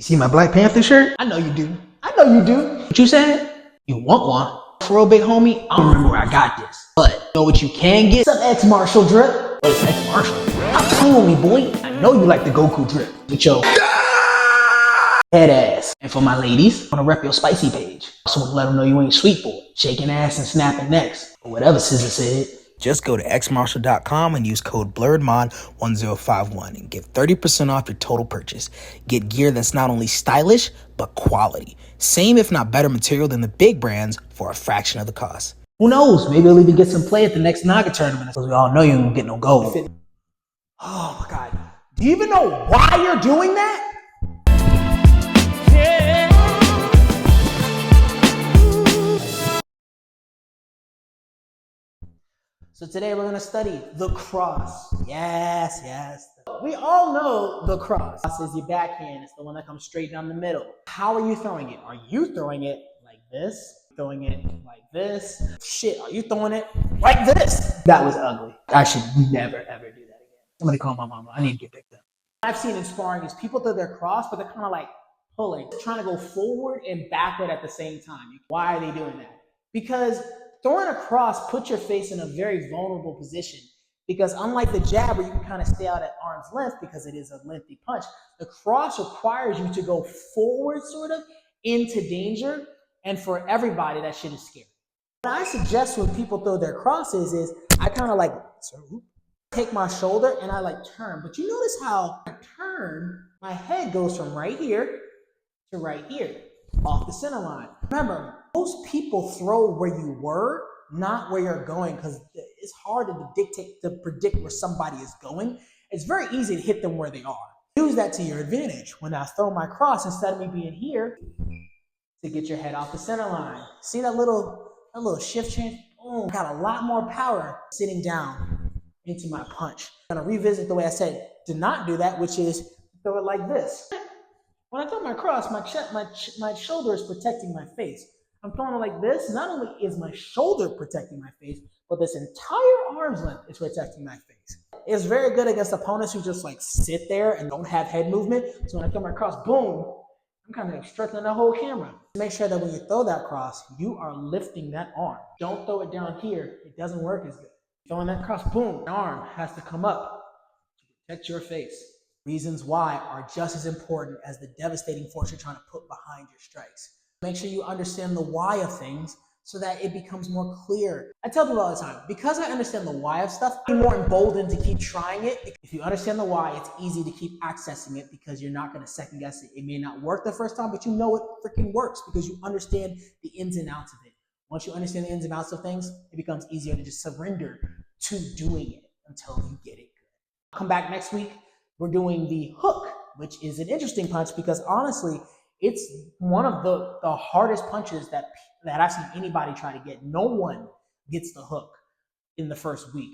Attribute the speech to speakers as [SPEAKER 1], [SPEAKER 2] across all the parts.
[SPEAKER 1] You see my Black Panther shirt? I know you do. I know you do. What you said? You want one? For real, big homie, I don't remember where I got this. But you know what you can get? Some Xmartial drip. What is Xmartial? Stop playing with me, boy. I know you like the Goku drip with your head ass. And for my ladies, I wanna rep your spicy page. Also wanna let them know you ain't sweet boy. Shaking ass and snapping necks. Or whatever Scissor said. Just go to xmartial.com and use code BLURREDMON1051 and get 30% off your total purchase. Get gear that's not only stylish, but quality. Same if not better material than the big brands for a fraction of the cost. Who knows? Maybe you'll even get some play at the next Naga tournament. Because we all know you won't get no gold. Oh my God. Do you even know why you're doing that? So today we're going to study the cross. Yes, yes. We all know the cross. Cross is your backhand. It's the one that comes straight down the middle. How are you throwing it? Are you throwing it like this? Throwing it like this? Shit, are you throwing it like this? That was ugly. I should never, ever do that again. Somebody call my mama. I need to get picked up. What I've seen in sparring is people throw their cross, but they're kind of like pulling, trying to go forward and backward at the same time. Why are they doing that? Because throwing a cross puts your face in a very vulnerable position, because unlike the jab where you can kind of stay out at arm's length because it is a lengthy punch, the cross requires you to go forward sort of into danger, and for everybody that shit is scary. What I suggest when people throw their crosses is I kind of like take my shoulder and I like turn, but you notice how I turn, my head goes from right here to right here off the center line. Remember, most people throw where you were, not where you're going, because it's hard to predict where somebody is going. It's very easy to hit them where they are. Use that to your advantage. When I throw my cross, instead of me being here, to get your head off the center line. See that little shift change? Boom, got a lot more power sitting down into my punch. I'm gonna revisit the way I said to not do that, which is throw it like this. When I throw my cross, my shoulder is protecting my face. I'm throwing it like this. Not only is my shoulder protecting my face, but this entire arm's length is protecting my face. It's very good against opponents who just like sit there and don't have head movement. So when I throw my cross, boom, I'm kind of obstructing the whole camera. Make sure that when you throw that cross, you are lifting that arm. Don't throw it down here. It doesn't work as good. Throwing that cross, boom, the arm has to come up to protect your face. Reasons why are just as important as the devastating force you're trying to put behind your strikes. Make sure you understand the why of things so that it becomes more clear. I tell people all the time, because I understand the why of stuff, I'm more emboldened to keep trying it. If you understand the why, it's easy to keep accessing it because you're not going to second guess it. It may not work the first time, but you know it freaking works because you understand the ins and outs of it. Once you understand the ins and outs of things, it becomes easier to just surrender to doing it until you get it good. Come back next week. We're doing the hook, which is an interesting punch because honestly, it's one of the hardest punches that I've seen anybody try to get. No one gets the hook in the first week,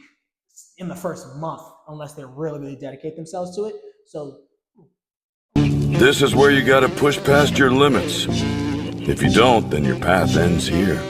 [SPEAKER 1] in the first month, unless they really, really dedicate themselves to it. So
[SPEAKER 2] this is where you got to push past your limits. If you don't, then your path ends here.